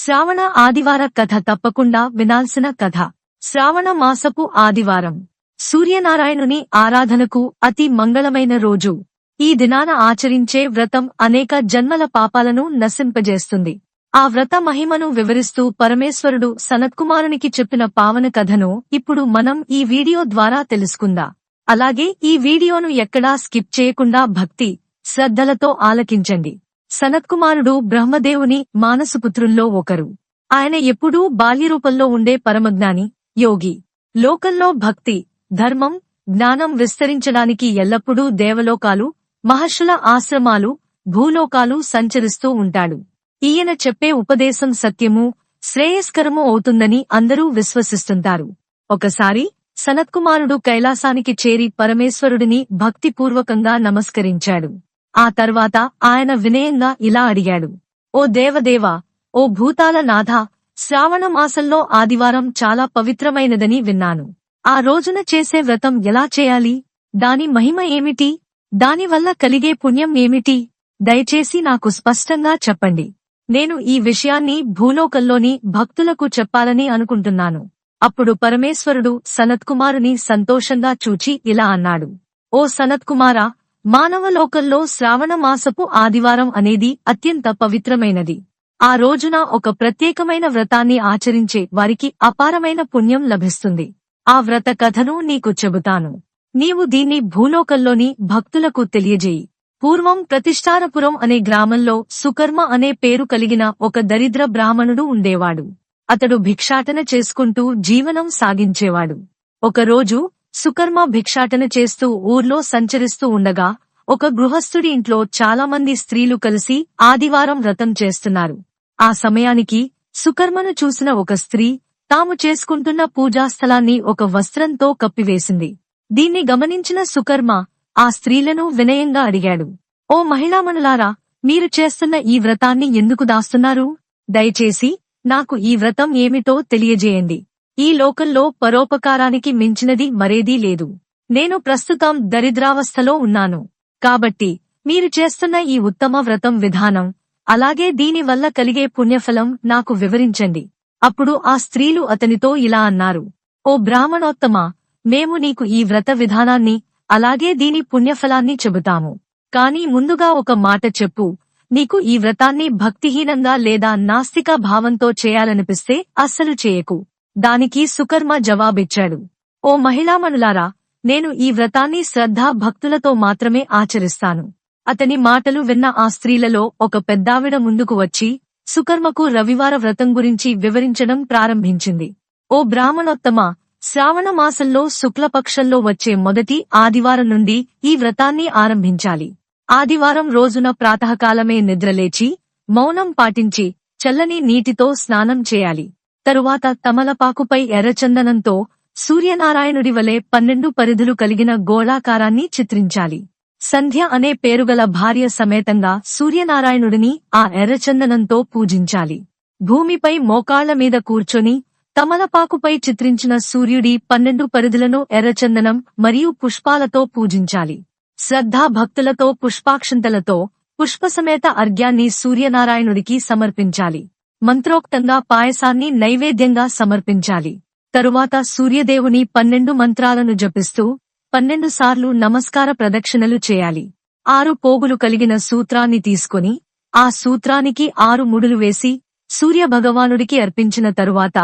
శ్రావణ ఆదివార కథ తప్పకుండా వినాల్సిన కథ. శ్రావణ మాసపు ఆదివారం సూర్యనారాయణుని ఆరాధనకు అతి మంగళమైన రోజు. ఈ దినాన ఆచరించే వ్రతం అనేక జన్మల పాపాలను నశింపజేస్తుంది. ఆ వ్రత మహిమను వివరిస్తూ పరమేశ్వరుడు సనత్కుమారునికి చెప్పిన పావన కథను ఇప్పుడు మనం ఈ వీడియో ద్వారా తెలుసుకుందాం. అలాగే ఈ వీడియోను ఎక్కడా స్కిప్ చేయకుండా భక్తి శ్రద్ధలతో ఆలకించండి. సనత్కుమారుడు బ్రహ్మదేవుని మానసపుత్రుల్లో ఒకరు. ఆయన ఎప్పుడూ బాల్యరూపంలో ఉండే పరమజ్ఞాని, యోగి. లోకంలో భక్తి, ధర్మం, జ్ఞానం విస్తరించడానికి ఎల్లప్పుడూ దేవలోకాలు, మహర్షుల ఆశ్రమాలు, భూలోకాలు సంచరిస్తూ ఉంటాడు. ఈయన చెప్పే ఉపదేశం సత్యము, శ్రేయస్కరము అవుతుందని అందరూ విశ్వసిస్తుంటారు. ఒకసారి సనత్కుమారుడు కైలాసానికి చేరి పరమేశ్వరుడిని భక్తిపూర్వకంగా నమస్కరించాడు. ఆ తర్వాత ఆయన వినయంగా ఇలా అడిగాడు: ఓ దేవదేవా, ఓ భూతాల నాథ, శ్రావణ మాసంలో ఆదివారం చాలా పవిత్రమైనదని విన్నాను. ఆ రోజున చేసే వ్రతం ఎలా చేయాలి? దాని మహిమ ఏమిటి? దానివల్ల కలిగే పుణ్యం ఏమిటి? దయచేసి నాకు స్పష్టంగా చెప్పండి. నేను ఈ విషయాన్ని భూలోకంలోని భక్తులకు చెప్పాలని అనుకుంటున్నాను. అప్పుడు పరమేశ్వరుడు సనత్కుమారుని సంతోషంగా చూచి ఇలా అన్నాడు: ఓ సనత్కుమారా, మానవలోకంలో శ్రావణ మాసపు ఆదివారం అనేది అత్యంత పవిత్రమైనది. ఆ రోజున ఒక ప్రత్యేకమైన వ్రతాన్ని ఆచరించే వారికి అపారమైన పుణ్యం లభిస్తుంది. ఆ వ్రత కథను నీకు చెబుతాను. నీవు దీన్ని భూలోకంలోని భక్తులకు తెలియజేయి. పూర్వం ప్రతిష్టానపురం అనే గ్రామంలో సుకర్మ అనే పేరు కలిగిన ఒక దరిద్ర బ్రాహ్మణుడు ఉండేవాడు. అతడు భిక్షాటన చేసుకుంటూ జీవనం సాగించేవాడు. ఒకరోజు సుకర్మ భిక్షాటన చేస్తూ ఊర్లో సంచరిస్తూ ఉండగా ఒక గృహస్థుడి ఇంట్లో చాలామంది స్త్రీలు కలిసి ఆదివారం వ్రతం చేస్తున్నారు. ఆ సమయానికి సుకర్మను చూసిన ఒక స్త్రీ తాము చేసుకుంటున్న పూజాస్థలాన్ని ఒక వస్త్రంతో కప్పివేసింది. దీన్ని గమనించిన సుకర్మ ఆ స్త్రీలను వినయంగా అడిగాడు: ఓ మహిళామణులారా, మీరు చేస్తున్న ఈ వ్రతాన్ని ఎందుకు దాస్తున్నారు? దయచేసి నాకు ఈ వ్రతం ఏమిటో తెలియజేయండి. ఈ లోకంలో పరోపకారానికి మించినది మరేదీ లేదు. నేను ప్రస్తుతం దరిద్రావస్థలో ఉన్నాను. కాబట్టి మీరు చేస్తున్న ఈ ఉత్తమ వ్రతం విధానం, అలాగే దీని వల్ల కలిగే పుణ్యఫలం నాకు వివరించండి. అప్పుడు ఆ స్త్రీలు అతనితో ఇలా అన్నారు: ఓ బ్రాహ్మణోత్తమా, మేము నీకు ఈ వ్రత విధానాన్ని, అలాగే దీని పుణ్యఫలాన్ని చెబుతాము. కాని ముందుగా ఒక మాట చెప్పు. నీకు ఈ వ్రతాన్ని భక్తిహీనంగా లేదా నాస్తిక భావంతో చేయాలనిపిస్తే అస్సలు చేయకు. దానికి సుకర్మ జవాబిచ్చాడు: ఓ మహిళామణులారా, నేను ఈ వ్రతాన్ని శ్రద్ధా భక్తులతో మాత్రమే ఆచరిస్తాను. అతని మాటలు విన్న ఆ స్త్రీలలో ఒక పెద్దావిడ ముందుకు వచ్చి సుకర్మకు రవివార వ్రతం గురించి వివరించడం ప్రారంభించింది. ఓ బ్రాహ్మణోత్తమా, శ్రావణ మాసంలో శుక్లపక్షంలో వచ్చే మొదటి ఆదివారం నుండి ఈ వ్రతాన్ని ఆరంభించాలి. ఆదివారం రోజున ప్రాతకాలమే నిద్రలేచి మౌనం పాటించి చల్లని నీటితో స్నానం చేయాలి. తరువాత తమలపాకుపై ఎర్రచందనంతో సూర్యనారాయణుడి వలె 12 పరిధులు కలిగిన గోళాకారాన్ని చిత్రించాలి. సంధ్య అనే పేరుగల భార్య సమేతంగా సూర్యనారాయణుడిని ఆ ఎర్రచందనంతో పూజించాలి. భూమిపై మోకాళ్ల మీద కూర్చొని తమలపాకుపై చిత్రించిన సూర్యుడి 12 పరిధులను ఎర్రచందనం మరియు పుష్పాలతో పూజించాలి. శ్రద్ధా భక్తులతో పుష్పాక్షంతలతో పుష్పసమేత అర్ఘ్యాన్ని సూర్యనారాయణుడికి సమర్పించాలి. మంత్రోక్తంగా పాయసాన్ని నైవేద్యంగా సమర్పించాలి. తరువాత సూర్యదేవుని 12 మంత్రాలను జపిస్తూ 12 సార్లు నమస్కార ప్రదక్షిణలు చేయాలి. 6 పోగులు కలిగిన సూత్రాన్ని తీసుకుని ఆ సూత్రానికి 6 ముడులు వేసి సూర్యభగవానుడికి అర్పించిన తరువాత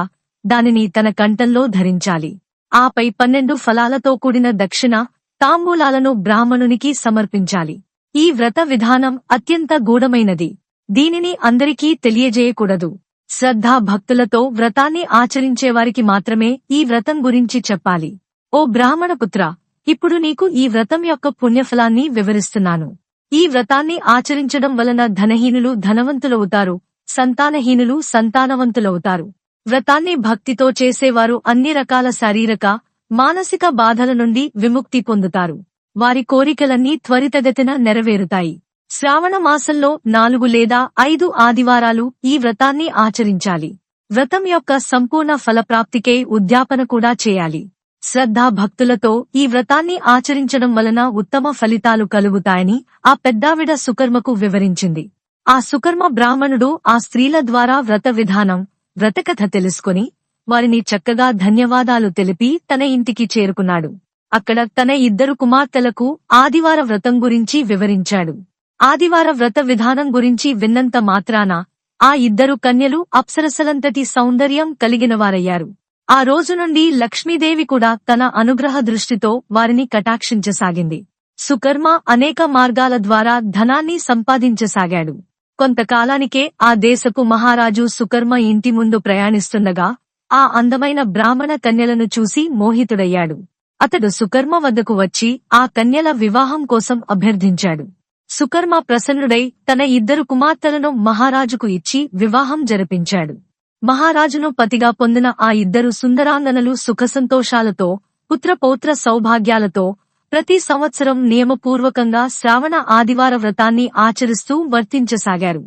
దానిని తన కంఠంలో ధరించాలి. ఆపై 12 ఫలాలతో కూడిన దక్షిణ, తాంబూలాలను బ్రాహ్మణునికి సమర్పించాలి. ఈ వ్రత విధానం అత్యంత గూఢమైనది. దీనిని అందరికీ తెలియజేయకూడదు. శ్రద్ధా భక్తులతో వ్రతాన్ని ఆచరించేవారికి మాత్రమే ఈ వ్రతం గురించి చెప్పాలి. ఓ బ్రాహ్మణపుత్ర, ఇప్పుడు నీకు ఈ వ్రతం యొక్క పుణ్యఫలాన్ని వివరిస్తున్నాను. ఈ వ్రతాన్ని ఆచరించడం వలన ధనహీనులు ధనవంతులవుతారు, సంతానహీనులు సంతానవంతులవుతారు. వ్రతాన్ని భక్తితో చేసేవారు అన్ని రకాల శారీరక, మానసిక బాధల నుండి విముక్తి పొందుతారు. వారి కోరికలన్నీ త్వరితగతిన నెరవేరుతాయి. శ్రావణ మాసంలో 4 లేదా 5 ఆదివారాలు ఈ వ్రతాన్ని ఆచరించాలి. వ్రతం యొక్క సంపూర్ణ ఫలప్రాప్తికై ఉద్యాపన కూడా చేయాలి. శ్రద్ధా భక్తులతో ఈ వ్రతాన్ని ఆచరించడం వలన ఉత్తమ ఫలితాలు కలుగుతాయని ఆ పెద్దావిడ సుకర్మకు వివరించింది. ఆ సుకర్మ బ్రాహ్మణుడు ఆ స్త్రీల ద్వారా వ్రత విధానం, వ్రతకథ తెలుసుకుని వారిని చక్కగా ధన్యవాదాలు తెలిపి తన ఇంటికి చేరుకున్నాడు. అక్కడ తన 2 కుమార్తెలకు ఆదివార వ్రతం గురించి వివరించాడు. ఆదివార వ్రత విధానం గురించి విన్నంత మాత్రాన ఆ 2 కన్యలు అప్సరసలంతటి సౌందర్యం కలిగినవారయ్యారు. ఆ రోజు నుండి లక్ష్మీదేవి కూడా తన అనుగ్రహ దృష్టితో వారిని కటాక్షించసాగింది. సుకర్మ అనేక మార్గాల ద్వారా ధనాన్ని సంపాదించసాగాడు. కొంతకాలానికే ఆ దేశపు మహారాజు సుకర్మ ఇంటి ముందు ప్రయాణిస్తుండగా ఆ అందమైన బ్రాహ్మణ కన్యలను చూసి మోహితుడయ్యాడు. అతడు సుకర్మ వద్దకు వచ్చి ఆ కన్యల వివాహం కోసం అభ్యర్థించాడు. సుకర్మ ప్రసన్నుడై తన 2 కుమార్తెలను మహారాజుకు ఇచ్చి వివాహం జరిపించాడు. మహారాజును పతిగా పొందిన ఆ 2 సుందరాంగనలు సుఖసంతోషాలతో, పుత్రపౌత్ర సౌభాగ్యాలతో ప్రతి సంవత్సరం నియమపూర్వకంగా శ్రావణ ఆదివార వ్రతాన్ని ఆచరిస్తూ వర్తించసాగారు.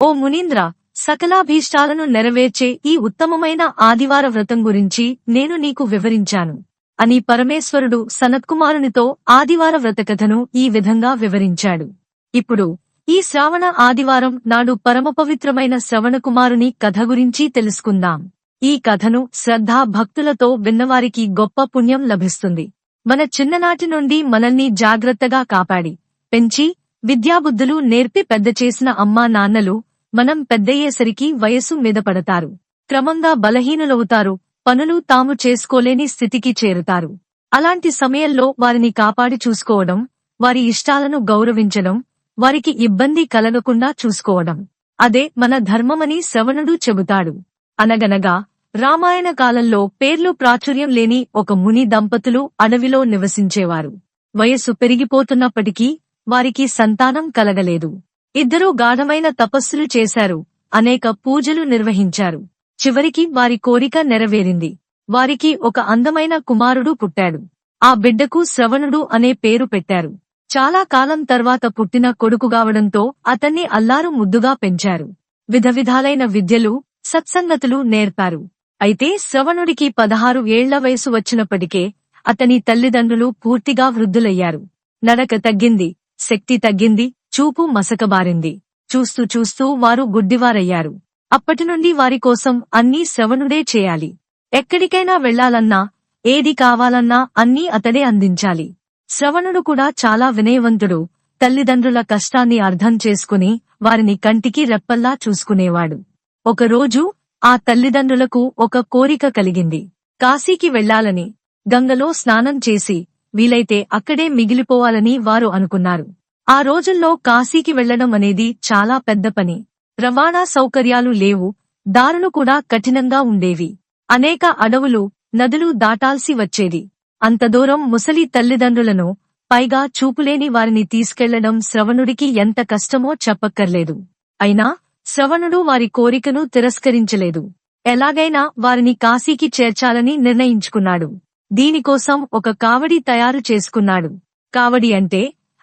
ఓ మునీంద్ర, సకలాభీష్టాలను నెరవేర్చే ఈ ఉత్తమమైన ఆదివార వ్రతం గురించి నేను నీకు వివరించాను అని పరమేశ్వరుడు సనత్కుమారునితో ఆదివార వ్రతకథను ఈ విధంగా వివరించాడు. ఇప్పుడు ఈ శ్రావణ ఆదివారం నాడు పరమపవిత్రమైన శ్రవణకుమారుని కథ గురించి తెలుసుకుందాం. ఈ కథను శ్రద్ధా భక్తులతో విన్నవారికి గొప్ప పుణ్యం లభిస్తుంది. మన చిన్ననాటి నుండి మనల్ని జాగ్రత్తగా కాపాడి, పెంచి, విద్యాబుద్ధులు నేర్పి పెద్ద చేసిన అమ్మా నాన్నలు మనం పెద్దయ్యేసరికి వయసు మీద పడతారు. క్రమంగా బలహీనులవుతారు, పనులు తాము చేసుకోలేని స్థితికి చేరుతారు. అలాంటి సమయంలో వారిని కాపాడి చూసుకోవడం, వారి ఇష్టాలను గౌరవించడం, వారికి ఇబ్బంది కలగకుండా చూసుకోవడం, అదే మన ధర్మమని శ్రవణుడు చెబుతాడు. అనగనగా రామాయణ కాలంలో పేర్లు ప్రాచుర్యం లేని ఒక ముని దంపతులు అడవిలో నివసించేవారు. వయస్సు పెరిగిపోతున్నప్పటికీ వారికి సంతానం కలగలేదు. 2 గాఢమైన తపస్సులు చేశారు, అనేక పూజలు నిర్వహించారు. చివరికి వారి కోరిక నెరవేరింది. వారికి ఒక అందమైన కుమారుడు పుట్టాడు. ఆ బిడ్డకు శ్రవణుడు అనే పేరు పెట్టారు. చాలా కాలం తర్వాత పుట్టిన కొడుకుగావడంతో అతన్ని అల్లారు ముద్దుగా పెంచారు. విధవిధాలైన విద్యలు, సత్సంగతులు నేర్పారు. అయితే శ్రవణుడికి 16 ఏళ్ల వయసు వచ్చినప్పటికే అతని తల్లిదండ్రులు పూర్తిగా వృద్ధులయ్యారు. నడక తగ్గింది, శక్తి తగ్గింది, చూపు మసకబారింది. చూస్తూ చూస్తూ వారు గుడ్డివారయ్యారు. అప్పటినుండి వారి కోసం అన్నీ శ్రవణుడే చేయాలి. ఎక్కడికైనా వెళ్లాలన్నా, ఏది కావాలన్నా అన్నీ అతడే అందించాలి. శ్రవణుడు కూడా చాలా వినయవంతుడు. తల్లిదండ్రుల కష్టాన్ని అర్థం చేసుకుని వారిని కంటికి రెప్పల్లా చూసుకునేవాడు. ఒకరోజు ఆ తల్లిదండ్రులకు ఒక కోరిక కలిగింది. కాశీకి వెళ్లాలని, గంగలో స్నానం చేసి వీలైతే అక్కడే మిగిలిపోవాలని వారు అనుకున్నారు. ఆ రోజుల్లో కాశీకి వెళ్లడం అనేది చాలా పెద్ద పని. రవాణా సౌకర్యాలు లేవు, దారులు కూడా కఠినంగా ఉండేవి. అనేక అడవులు, నదులు దాటాల్సి వచ్చేది. అంత దూరం ముసలి తల్లిదండ్రులను, పైగా చూపులేని వారిని తీసుకెళ్లడం శ్రవణుడికి ఎంత కష్టమో చెప్పక్కర్లేదు. అయినా శ్రవణుడు వారి కోరికను తిరస్కరించలేదు. ఎలాగైనా వారిని కాశీకి చేర్చాలని నిర్ణయించుకున్నాడు. దీనికోసం ఒక కావడి తయారు చేసుకున్నాడు. కావడి అంటే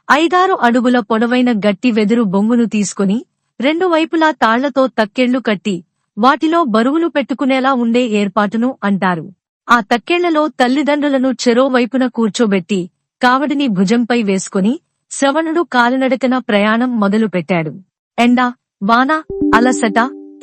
5-6 అడుగుల పొడవైన గట్టి వెదురు బొంగును తీసుకుని 2 వైపులా తాళ్లతో తక్కెళ్లు కట్టి వాటిలో బరువులు పెట్టుకునేలా ఉండే ఏర్పాటును అంటారు. ఆ తక్కెళ్లలో తల్లిదండ్రులను చెరోవైపున కూర్చోబెట్టి కావడిని భుజంపై వేసుకుని శ్రవణుడు కాలినడకన ప్రయాణం మొదలుపెట్టాడు. ఎండ, వాన, అలసట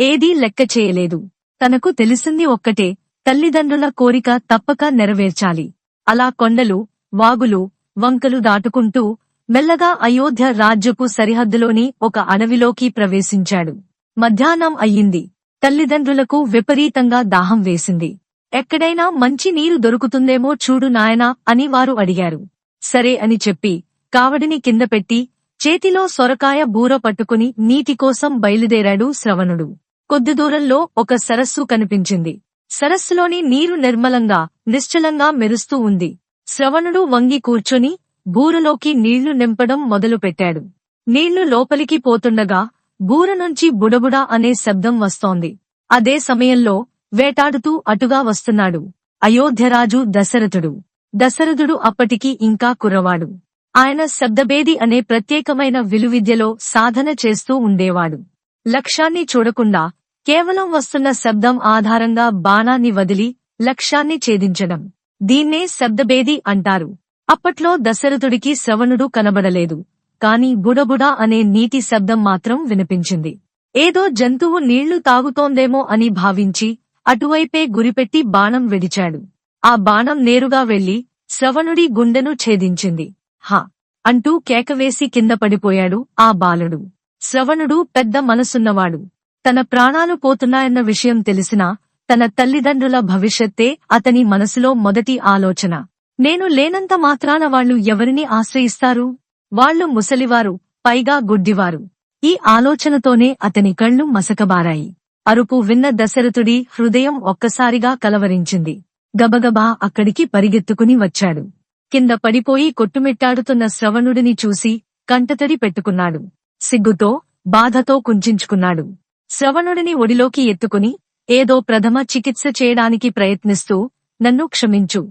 ఏదీ లెక్క చేయలేదు. తనకు తెలిసింది ఒక్కటే, తల్లిదండ్రుల కోరిక తప్పక నెరవేర్చాలి. అలా కొండలు, వాగులు, వంకలు దాటుకుంటూ మెల్లగా అయోధ్య రాజ్యపు సరిహద్దులోని ఒక అడవిలోకి ప్రవేశించాడు. మధ్యాహ్నం అయ్యింది. తల్లిదండ్రులకు విపరీతంగా దాహం వేసింది. ఎక్కడైనా మంచి నీరు దొరుకుతుందేమో చూడు నాయనా అని వారు అడిగారు. సరే అని చెప్పి కావడిని కింద పెట్టి చేతిలో సొరకాయ బూర పట్టుకుని నీటికోసం బయలుదేరాడు శ్రవణుడు. కొద్ది దూరంలో ఒక సరస్సు కనిపించింది. సరస్సులోని నీరు నిర్మలంగా, నిశ్చలంగా మెరుస్తూ ఉంది. శ్రవణుడు వంగి కూర్చొని బూరలోకి నీళ్లు నింపడం మొదలుపెట్టాడు. నీళ్లు లోపలికి పోతుండగా బూర నుంచి బుడబుడా అనే శబ్దం వస్తోంది. అదే సమయంలో వేటాడుతూ అటుగా వస్తున్నాడు అయోధ్యరాజు దశరథుడు. దశరథుడు అప్పటికి ఇంకా కుర్రవాడు. ఆయన శబ్దభేది అనే ప్రత్యేకమైన విలువిద్యలో సాధన చేస్తూ ఉండేవాడు. లక్ష్యాన్ని చూడకుండా కేవలం వస్తున్న శబ్దం ఆధారంగా బాణాన్ని వదిలి లక్ష్యాన్ని ఛేదించడం, దీన్నే శబ్దభేది అంటారు. అప్పట్లో దశరథుడికి శ్రవణుడు కనబడలేదు. కాని బుడబుడా అనే నీటి శబ్దం మాత్రం వినిపించింది. ఏదో జంతువు నీళ్లు తాగుతోందేమో అని భావించి అటువైపే గురిపెట్టి బాణం విడిచాడు. ఆ బాణం నేరుగా వెళ్లి శ్రవణుడి గుండెను ఛేదించింది. హా! అంటూ కేకవేసి కింద పడిపోయాడు ఆ బాలుడు. శ్రవణుడు పెద్ద మనసున్నవాడు. తన ప్రాణాలు పోతున్నాయన్న విషయం తెలిసినా తన తల్లిదండ్రుల భవిష్యత్తే అతని మనసులో మొదటి ఆలోచన. నేను లేనంత మాత్రాన వాళ్లు ఎవరిని ఆశ్రయిస్తారు? వాళ్లు ముసలివారు, పైగా గుడ్డివారు. ఈ ఆలోచనతోనే అతని కళ్ళు మసకబారాయి. అరుపు విన్న దశరథుడి హృదయం ఒక్కసారిగా కలవరించింది. గబగబా అక్కడికి పరిగెత్తుకుని వచ్చాడు. కింద పడిపోయి కొట్టుమిట్టాడుతున్న శ్రవణుడిని చూసి కంటతడి పెట్టుకున్నాడు. సిగ్గుతో, బాధతో కుంచించుకున్నాడు. శ్రవణుడిని ఒడిలోకి ఎత్తుకుని ఏదో ప్రథమ చికిత్స చేయడానికి ప్రయత్నిస్తూ, నన్ను క్షమించు.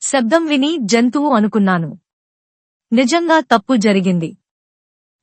శబ్దం విని జంతువు అనుకున్నాను. నిజంగా తప్పు జరిగింది.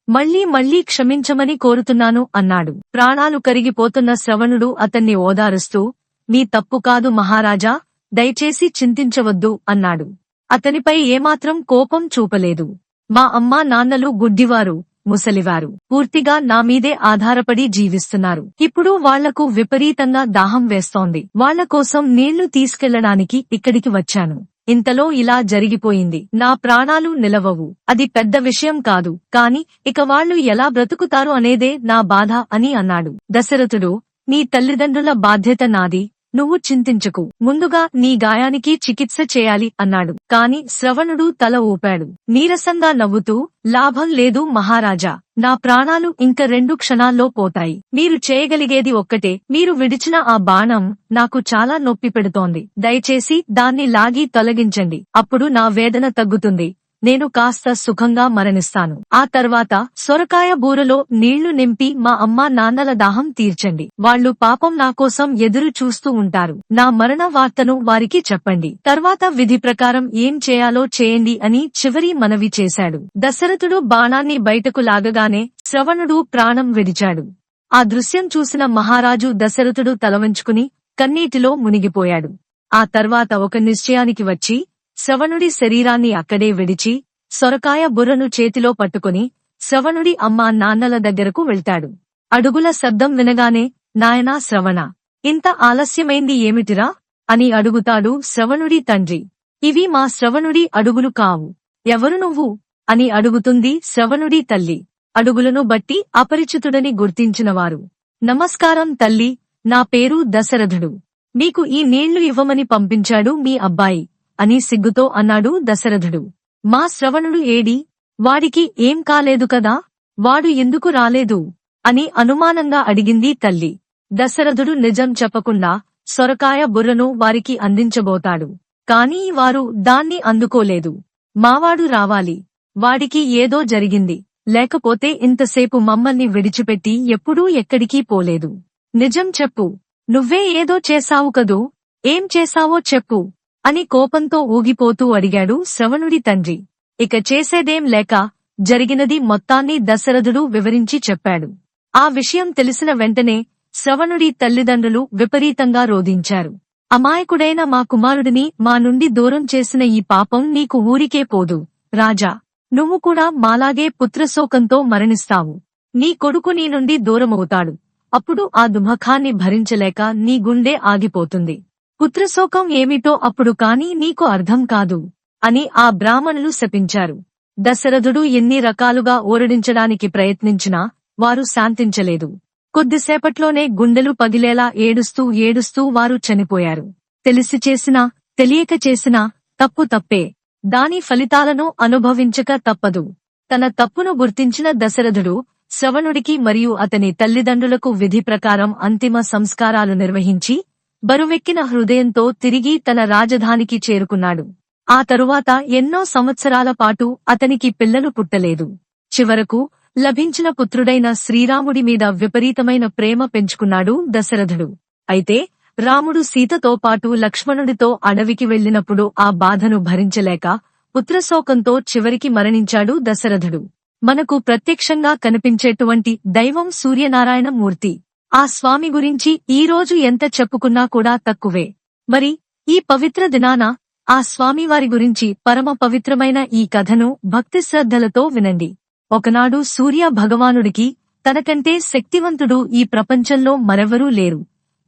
మళ్లీ మళ్లీ క్షమించమని కోరుతున్నాను అన్నాడు. ప్రాణాలు కరిగిపోతున్న శ్రవణుడు అతన్ని ఓదారుస్తూ, నీ తప్పు కాదు మహారాజా, దయచేసి చింతించవద్దు అన్నాడు. అతనిపై ఏమాత్రం కోపం చూపలేదు. మా అమ్మా నాన్నలు గుడ్డివారు, ముసలివారు. పూర్తిగా నా మీదే ఆధారపడి జీవిస్తున్నారు. ఇప్పుడు వాళ్లకు విపరీతంగా దాహం వేస్తోంది. వాళ్ల కోసం నీళ్లు తీసుకెళ్లడానికి ఇక్కడికి వచ్చాను. ఇంతలో ఇలా జరిగిపోయింది. నా ప్రాణాలు నిలవవు. అది పెద్ద విషయం కాదు, కాని ఇక వాళ్లు ఎలా బ్రతుకుతారు అనేదే నా బాధ అని అన్నాడు. దశరథుడు, నీ తల్లిదండ్రుల బాధ్యత నాది, నువ్వు చింతించకు. ముందుగా నీ గాయానికి చికిత్స చేయాలి అన్నాడు. కాని శ్రవణుడు తల ఊపాడు. నీరసంగా నవ్వుతూ, లాభం లేదు మహారాజా, నా ప్రాణాలు ఇంక 2 క్షణాల్లో పోతాయి. మీరు చేయగలిగేది ఒక్కటే. మీరు విడిచిన ఆ బాణం నాకు చాలా నొప్పి పెడుతోంది. దయచేసి దాన్ని లాగి తొలగించండి. అప్పుడు నా వేదన తగ్గుతుంది. నేను కాస్త సుఖంగా మరణిస్తాను. ఆ తర్వాత సొరకాయ బూరలో నీళ్లు నింపి మా అమ్మా నాన్నల దాహం తీర్చండి. వాళ్లు పాపం నా కోసం ఎదురు చూస్తూ ఉంటారు. నా మరణ వార్తను వారికి చెప్పండి. తర్వాత విధి ప్రకారం ఏం చేయాలో చేయండి అని చివరి మనవి చేశాడు. దశరథుడు బాణాన్ని బయటకు లాగగానే శ్రవణుడు ప్రాణం విడిచాడు. ఆ దృశ్యం చూసిన మహారాజు దశరథుడు తలవంచుకుని కన్నీటిలో మునిగిపోయాడు. ఆ తర్వాత ఒక నిశ్చయానికి వచ్చి శ్రవణుడి శరీరాన్ని అక్కడే విడిచి సొరకాయ బుర్రను చేతిలో పట్టుకుని శ్రవణుడి అమ్మా నాన్నల దగ్గరకు వెళ్తాడు. అడుగుల శబ్దం వినగానే, నాయనా శ్రవణ, ఇంత ఆలస్యమైంది ఏమిటిరా అని అడుగుతాడు శ్రవణుడి తండ్రి. ఇవి మా శ్రవణుడి అడుగులు కావు. ఎవరు నువ్వు అని అడుగుతుంది శ్రవణుడి తల్లి. అడుగులను బట్టి అపరిచితుడని గుర్తించినవారు. నమస్కారం తల్లి, నా పేరు దశరథుడు. మీకు ఈ నీళ్లు ఇవ్వమని పంపించాడు మీ అబ్బాయి అని సిగ్గుతో అన్నాడు దశరథుడు. మా శ్రవణుడు ఏడి? వాడికి ఏం కాలేదు కదా, వాడు ఎందుకు రాలేదు అని అనుమానంగా అడిగింది తల్లి. దశరథుడు నిజం చెప్పకుండా సొరకాయ బుర్రను వారికి అందించబోతాడు. కానీ వారు దాన్ని అందుకోలేదు. మావాడు రావాలి. వాడికి ఏదో జరిగింది. లేకపోతే ఇంతసేపు మమ్మల్ని విడిచిపెట్టి ఎప్పుడూ ఎక్కడికీ పోలేదు. నిజం చెప్పు. నువ్వే ఏదో చేశావు కదూ, ఏం చేశావో చెప్పు అని కోపంతో ఊగిపోతూ అడిగాడు శ్రవణుడి తండ్రి. ఇక చేసేదేం లేక జరిగినది మొత్తాన్ని దశరథుడు వివరించి చెప్పాడు. ఆ విషయం తెలిసిన వెంటనే శ్రవణుడి తల్లిదండ్రులు విపరీతంగా రోదించారు. అమాయకుడైన మా కుమారుడిని మా నుండి దూరం చేసిన ఈ పాపం నీకు ఊరికే పోదు. రాజా, నువ్వు కూడా మాలాగే పుత్రశోకంతో మరణిస్తావు. నీ కొడుకు నీ నుండి దూరమవుతాడు. అప్పుడు ఆ దుఃఖాన్ని భరించలేక నీ గుండె ఆగిపోతుంది. పుత్రశోకం ఏమిటో అప్పుడు కాని నీకు అర్థం కాదు అని ఆ బ్రాహ్మణులు శపించారు. దశరథుడు ఎన్ని రకాలుగా ఓరడించడానికి ప్రయత్నించినా వారు శాంతించలేదు. కొద్దిసేపట్లోనే గుండెలు పగిలేలా ఏడుస్తూ వారు చనిపోయారు. తెలిసి చేసినా తెలియక చేసినా తప్పు తప్పే. దాని ఫలితాలను అనుభవించక తప్పదు. తన తప్పును గుర్తించిన దశరథుడు శ్రవణుడికి మరియు అతని తల్లిదండ్రులకు విధి ప్రకారం అంతిమ సంస్కారాలు నిర్వహించి బరువెక్కిన హృదయంతో తిరిగి తన రాజధానికి చేరుకున్నాడు. ఆ తరువాత ఎన్నో సంవత్సరాల పాటు అతనికి పిల్లలు పుట్టలేదు. చివరకు లభించిన పుత్రుడైన శ్రీరాముడి మీద విపరీతమైన ప్రేమ పెంచుకున్నాడు దశరథుడు. అయితే రాముడు సీతతో పాటు లక్ష్మణుడితో అడవికి వెళ్లినప్పుడు ఆ బాధను భరించలేక పుత్రశోకంతో చివరికి మరణించాడు దశరథుడు. మనకు ప్రత్యక్షంగా కనిపించేటువంటి దైవం సూర్యనారాయణ మూర్తి. ఆ స్వామి గురించి ఈ రోజు ఎంత చెప్పుకున్నా కూడా తక్కువే. మరి ఈ పవిత్ర దినాన ఆ స్వామివారి గురించి పరమ పవిత్రమైన ఈ కథను భక్తి శ్రద్ధలతో వినండి. ఒకనాడు సూర్య భగవానుడికి తనకంటే శక్తివంతుడు ఈ ప్రపంచంలో మరెవరూ లేరు,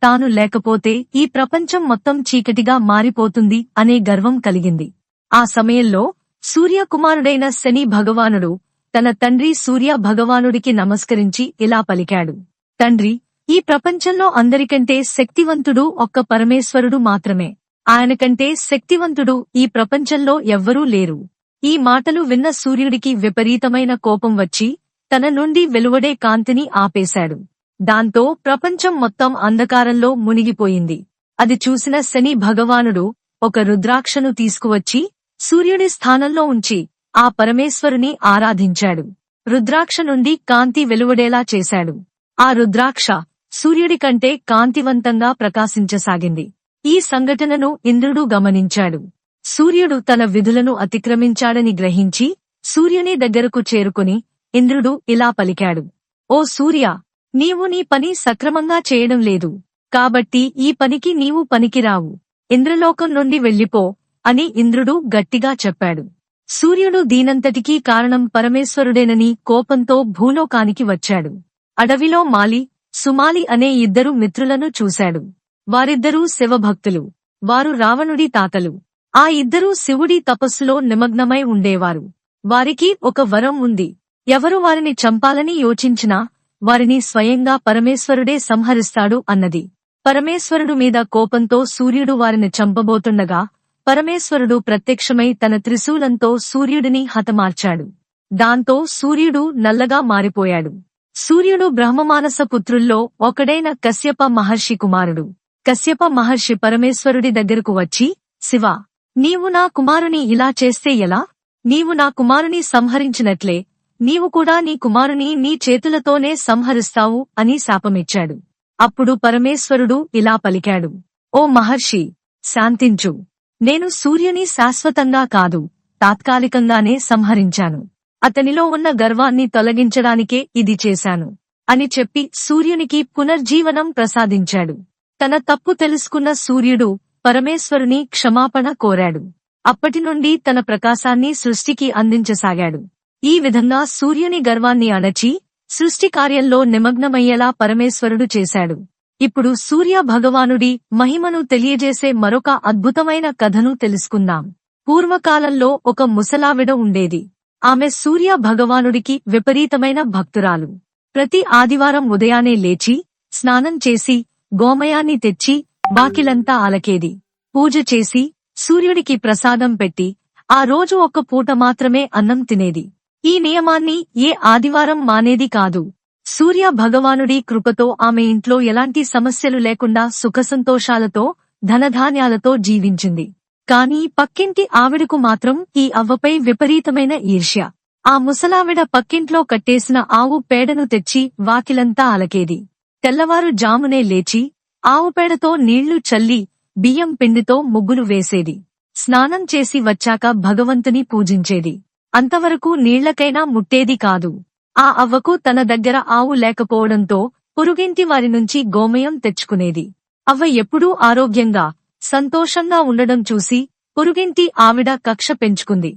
తాను లేకపోతే ఈ ప్రపంచం మొత్తం చీకటిగా మారిపోతుంది అనే గర్వం కలిగింది. ఆ సమయంలో సూర్యకుమారుడైన శని భగవానుడు తన తండ్రి సూర్య భగవానుడికి నమస్కరించి ఇలా పలికాడు: తండ్రి, ఈ ప్రపంచంలో అందరికంటే శక్తివంతుడు ఒక్క పరమేశ్వరుడు మాత్రమే. ఆయనకంటే శక్తివంతుడు ఈ ప్రపంచంలో ఎవ్వరూ లేరు. ఈ మాటలు విన్న సూర్యుడికి విపరీతమైన కోపం వచ్చి తన నుండి వెలువడే కాంతిని ఆపేశాడు. దాంతో ప్రపంచం మొత్తం అంధకారంలో మునిగిపోయింది. అది చూసిన శని భగవానుడు ఒక రుద్రాక్షను తీసుకువచ్చి సూర్యుడి స్థానంలో ఉంచి ఆ పరమేశ్వరుని ఆరాధించాడు. రుద్రాక్ష నుండి కాంతి వెలువడేలా చేశాడు. ఆ రుద్రాక్ష సూర్యుడి కంటే కాంతివంతంగా ప్రకాశించసాగింది. ఈ సంఘటనను ఇంద్రుడు గమనించాడు. సూర్యుడు తన విధులను అతిక్రమించాడని గ్రహించి సూర్యుని దగ్గరకు చేరుకుని ఇంద్రుడు ఇలా పలికాడు: ఓ సూర్య, నీవు నీ పని సక్రమంగా చేయడం లేదు, కాబట్టి ఈ పనికి నీవు పనికిరావు. ఇంద్రలోకం నుండి వెళ్ళిపో అని ఇంద్రుడు గట్టిగా చెప్పాడు. సూర్యుడు దీనంతటికీ కారణం పరమేశ్వరుడేనని కోపంతో భూలోకానికి వచ్చాడు. అడవిలో మాలి, సుమాలి అనే ఇద్దరు మిత్రులను చూశాడు. వారిద్దరూ శివభక్తులు. వారు రావణుడి తాతలు. ఆ ఇద్దరూ శివుడి తపస్సులో నిమగ్నమై ఉండేవారు. వారికి ఒక వరం ఉంది. ఎవరు వారిని చంపాలని యోచించినా వారిని స్వయంగా పరమేశ్వరుడే సంహరిస్తాడు అన్నది. పరమేశ్వరుడు మీద కోపంతో సూర్యుడు వారిని చంపబోతుండగా పరమేశ్వరుడు ప్రత్యక్షమై తన త్రిశూలంతో సూర్యుడిని హతమార్చాడు. దాంతో సూర్యుడు నల్లగా మారిపోయాడు. సూర్యుడు బ్రహ్మమానస పుత్రుల్లో ఒకడైన కశ్యప మహర్షి కుమారుడు. కశ్యప మహర్షి పరమేశ్వరుడి దగ్గరకు వచ్చి, శివా, నీవు నా కుమారుని ఇలా చేస్తే ఎలా? నీవు నా కుమారుని సంహరించినట్లే నీవు కూడా నీ కుమారుని నీ చేతులతోనే సంహరిస్తావు అని శాపమిచ్చాడు. అప్పుడు పరమేశ్వరుడు ఇలా పలికాడు: ఓ మహర్షి, శాంతించు. నేను సూర్యుని శాశ్వతంగా కాదు, తాత్కాలికంగానే సంహరించాను. అతనిలో ఉన్న గర్వాన్ని తొలగించడానికే ఇది చేశాను అని చెప్పి సూర్యునికి పునర్జీవనం ప్రసాదించాడు. తన తప్పు తెలుసుకున్న సూర్యుడు పరమేశ్వరుని క్షమాపణ కోరాడు. అప్పటినుండి తన ప్రకాశాన్ని సృష్టికి అందించసాగాడు. ఈ విధంగా సూర్యుని గర్వాన్ని అణచి సృష్టి కార్యంలో నిమగ్నమయ్యేలా పరమేశ్వరుడు చేశాడు. ఇప్పుడు సూర్య భగవానుడి మహిమను తెలియజేసే మరొక అద్భుతమైన కథను తెలుసుకుందాం. పూర్వకాలంలో ఒక ముసలావిడ ఉండేది. ఆమె సూర్య భగవానుడికి విపరీతమైన భక్తురాలు. ప్రతి ఆదివారం ఉదయానే లేచి స్నానం చేసి గోమయాన్ని తెచ్చి బాకిలంతా అలకేది. పూజ చేసి సూర్యుడికి ప్రసాదం పెట్టి ఆ రోజు ఒక్క పూట మాత్రమే అన్నం తినేది. ఈ నియమాన్ని ఏ ఆదివారం మానేది కాదు. సూర్య భగవానుడి కృపతో ఆమె ఇంట్లో ఎలాంటి సమస్యలు లేకుండా సుఖసంతోషాలతో ధనధాన్యాలతో జీవించింది. కాని పక్కింటి ఆవిడకు మాత్రం ఈ అవ్వపై విపరీతమైన ఈర్ష్య. ఆ ముసలావిడ పక్కింట్లో కట్టేసిన ఆవు పేడను తెచ్చి వాకిలంతా అలకేది. తెల్లవారు జామునే లేచి ఆవు పేడతో నీళ్లు చల్లి బియ్యం పిండితో ముగ్గులు వేసేది. స్నానం చేసి వచ్చాక భగవంతుని పూజించేది. అంతవరకు నీళ్లకైనా ముట్టేది కాదు. ఆ అవ్వకు తన దగ్గర ఆవు లేకపోవడంతో పొరుగింటి వారి నుంచి గోమయం తెచ్చుకునేది. అవ్వ ఎప్పుడూ ఆరోగ్యంగా సంతోషంగా ఉండడం చూసి పొరుగింటి ఆవిడ కక్ష పెంచుకుంది.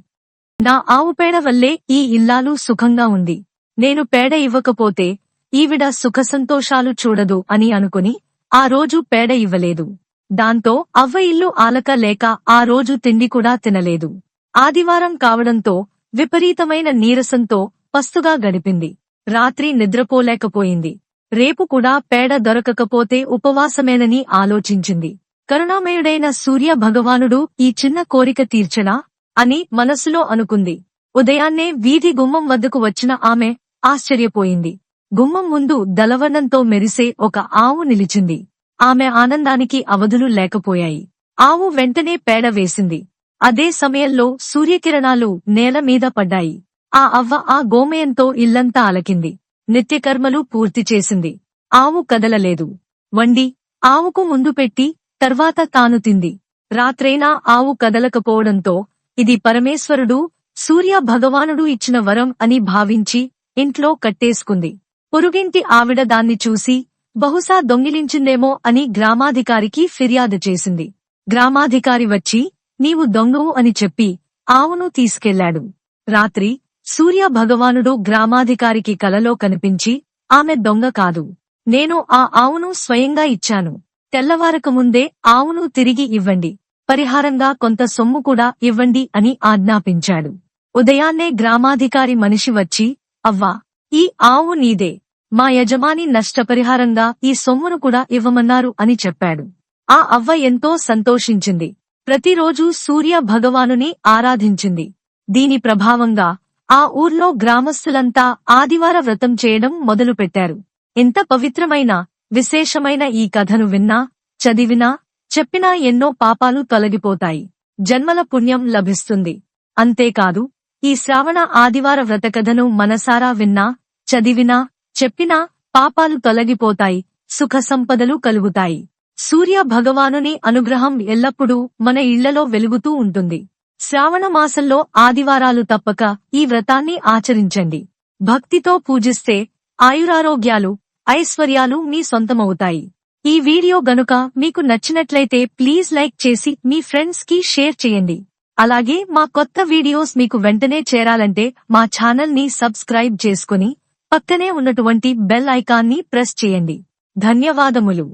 నా ఆవు పేడ వల్లే ఈ ఇల్లాలు సుఖంగా ఉంది. నేను పేడ ఇవ్వకపోతే ఈవిడ సుఖసంతోషాలు చూడదు అని అనుకుని ఆ రోజు పేడ ఇవ్వలేదు. దాంతో అవ్వ ఇల్లు ఆలక లేక ఆ రోజు తిండి కూడా తినలేదు. ఆదివారం కావడంతో విపరీతమైన నీరసంతో పస్తుగా గడిపింది. రాత్రి నిద్రపోలేకపోయింది. రేపు కూడా పేడ దొరకకపోతే ఉపవాసమేనని ఆలోచించింది. కరుణామయుడైన సూర్య భగవానుడు ఈ చిన్న కోరిక తీర్చనా అని మనసులో అనుకుంది. ఉదయాన్నే వీధి గుమ్మం వద్దకు వచ్చిన ఆమె ఆశ్చర్యపోయింది. గుమ్మం ముందు దలవర్ణంతో మెరిసే ఒక ఆవు నిలిచింది. ఆమె ఆనందానికి అవధులు లేకపోయాయి. ఆవు వెంటనే పేడ వేసింది. అదే సమయంలో సూర్యకిరణాలు నేల మీద పడ్డాయి. ఆ అవ్వ ఆ గోమయంతో ఇల్లంతా అలకింది. నిత్యకర్మలు పూర్తి చేసింది. ఆవు కదలలేదు. వండి ఆవుకు ముందు పెట్టి తర్వాత తాను తింది. రాత్రైనా ఆవు కదలకపోవడంతో ఇది పరమేశ్వరుడు సూర్య భగవానుడు ఇచ్చిన వరం అని భావించి ఇంట్లో కట్టేసుకుంది. పొరుగింటి ఆవిడ దాన్ని చూసి బహుశా దొంగిలించిందేమో అని గ్రామాధికారికి ఫిర్యాదు చేసింది. గ్రామాధికారి వచ్చి నీవు దొంగవు అని చెప్పి ఆవును తీసుకెళ్లాడు. రాత్రి సూర్య భగవానుడు గ్రామాధికారికి కలలో కనిపించి, ఆమె దొంగ కాదు. నేను ఆ ఆవును స్వయంగా ఇచ్చాను. తెల్లవారకముందే ఆవును తిరిగి ఇవ్వండి. పరిహారంగా కొంత సొమ్ము కూడా ఇవ్వండి అని ఆజ్ఞాపించాడు. ఉదయాన్నే గ్రామాధికారి మనిషి వచ్చి, అవ్వా, ఈ ఆవు నీదే. మా యజమాని నష్టపరిహారంగా ఈ సొమ్మును కూడా ఇవ్వమన్నారు అని చెప్పాడు. ఆ అవ్వ ఎంతో సంతోషించింది. ప్రతిరోజూ సూర్య భగవానుని ఆరాధించింది. దీని ప్రభావంగా ఆ ఊర్లో గ్రామస్తులంతా ఆదివార వ్రతం చేయడం మొదలుపెట్టారు. ఎంత పవిత్రమైన, విశేషమైన ఈ కథను విన్నా, చదివినా, చెప్పినా ఎన్నో పాపాలు తొలగిపోతాయి. జన్మల పుణ్యం లభిస్తుంది. అంతేకాదు, ఈ శ్రావణ ఆదివార వ్రతకథను మనసారా విన్నా, చదివినా, చెప్పినా పాపాలు తొలగిపోతాయి, సుఖ సంపదలు కలుగుతాయి. సూర్య భగవానుని అనుగ్రహం ఎల్లప్పుడూ మన ఇళ్లలో వెలుగుతూ ఉంటుంది. శ్రావణ మాసంలో ఆదివారాలు తప్పక ఈ వ్రతాన్ని ఆచరించండి. భక్తితో పూజిస్తే ఆయురారోగ్యాలు, ఐశ్వర్యాలు మీ సొంతమవుతాయి. ఈ వీడియో గనుక మీకు నచ్చినట్లయితే ప్లీజ్ లైక్ చేసి మీ ఫ్రెండ్స్ కి షేర్ చేయండి. అలాగే మా కొత్త వీడియోస్ మీకు వెంటనే చేరాలంటే మా ఛానల్ ని సబ్స్క్రైబ్ చేసుకుని పక్కనే ఉన్నటువంటి బెల్ ఐకాన్ ని ప్రెస్ చేయండి. ధన్యవాదములు.